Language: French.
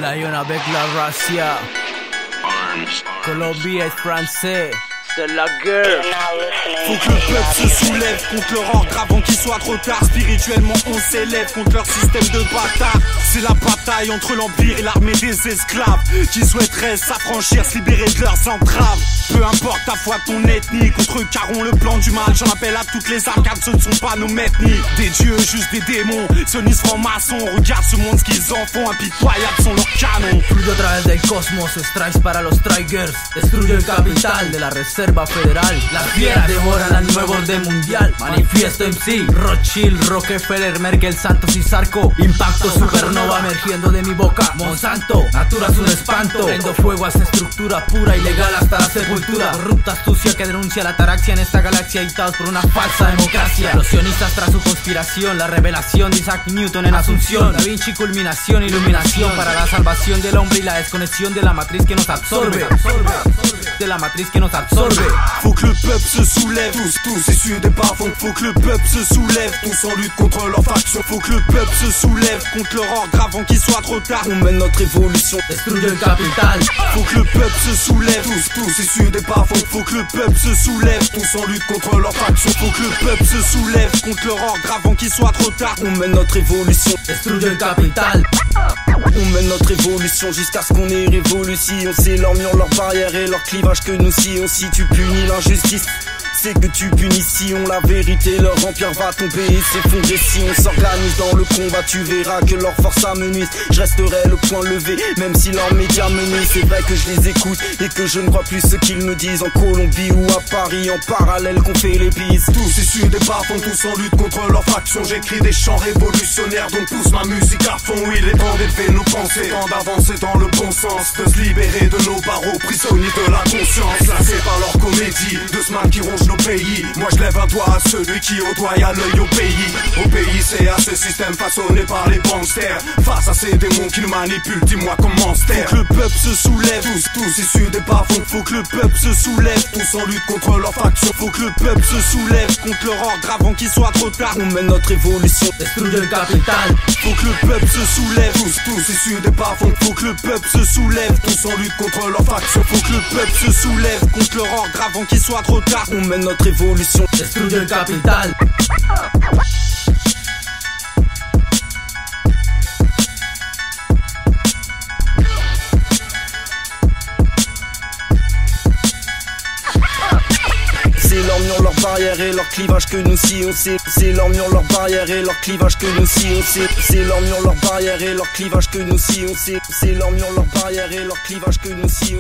Lion avec la racia. Colombie est français. C'est la guerre. Faut que le peuple se soulève contre leur ordre avant qu'il soit trop tard. Spirituellement on s'élève contre leur système de bâtard. C'est la bataille entre l'empire et l'armée des esclaves qui souhaiteraient s'affranchir, se libérer de leurs entraves. Peu importe ta foi, ton ethnie, contre eux carrons le plan du mal. J'en appelle à toutes les armes car ce ne sont pas nos maîtres ni des dieux, juste des démons. Sionistes francs-maçons, regarde ce monde, ce qu'ils en font. Impitoyables sont leurs canons. Fluye a través del cosmos, strikes para los Tigers. Destruye el capital de la Reserva Federal. Las fieras devoran al nuevo orden mundial. Manifiesto MC, Rothschild, Rockefeller, Merkel, Santos y Sarko. Impacto supernova emergiendo de mi boca. Monsanto, natura es un espanto. Prendo fuego a esa estructura pura y legal hasta la sepultura. Corrupta astucia que denuncia la ataraxia en esta galaxia, agitados por una falsa democracia. Los sionistas tras su conspiración, la revelación de Isaac Newton en Asunción. Da Vinci culminación, iluminación para la salvación del hombre y la desconexión de la matriz que nos absorbe. De la matriz que nos absorbe. Faut que le peuple se soulève, tous issus des bas-fonds. Faut que le peuple se soulève, tous en lutte contre leur faction. Faut que le peuple se soulève contre leur ordre avant qu'il soit trop tard. On mène notre évolution, Destruye el capital. faut que le peuple se soulève, tous issus des bas-fonds. Faut que le peuple se soulève, tous en lutte contre leur faction. Faut que le peuple se soulève contre leur ordre avant qu'il soit trop tard. On mène notre évolution, Destruye el capital. on mène notre évolution jusqu'à ce qu'on ait révolution. C'est leur mur, leur barrière et leur clivage que nous sillons. Si tu punis l'injustice, c'est que tu punis si on la vérité. Leur empire va tomber et s'effondrer. Si on s'organise dans le combat, tu verras que leur force amenuise. Je resterai le poing levé, même si leurs médias me nuisent. C'est vrai que je les écoute et que je ne crois plus ce qu'ils me disent. En Colombie ou à Paris, en parallèle qu'on fait les bises. Tous issus des bas-fonds, tous en lutte contre leur faction. J'écris des chants révolutionnaires, donc pousse ma musique à fond. Il est temps d'élever nos pensées, temps d'avancer dans le bon sens, de se libérer de nos barreaux, prisonniers de la conscience. Lassés par leur comédie, de ce mal qui ronge nos pays. Moi je lève un doigt à celui qui au doigt y a l'œil au pays. Au pays c'est à ce système façonné par les banksters. Face à ces démons qui nous manipulent, dis-moi comment se taire. Faut que le peuple se soulève, tous issus des bas-fonds. Faut que le peuple se soulève, tous en lutte contre leur faction. Faut que le peuple se soulève contre leur ordre avant qu'il soit trop tard. On mène notre évolution, Destruye el capital. faut que le peuple se soulève, tous issus des bas-fonds. Faut que le peuple se soulève, tous en lutte contre leur faction. Faut que le peuple se soulève contre leur ordre avant qu'il soit trop tard. On mène notre évolution, Destruye el capital. c'est leur mur, leur barrière et leur clivage que nous sillons. C'est leur mur, leur barrière et leur clivage que nous sillons. C'est leur mur, leur barrière et leur clivage que nous sillons. C'est leur mur, leur barrière et leur clivage que nous sillons.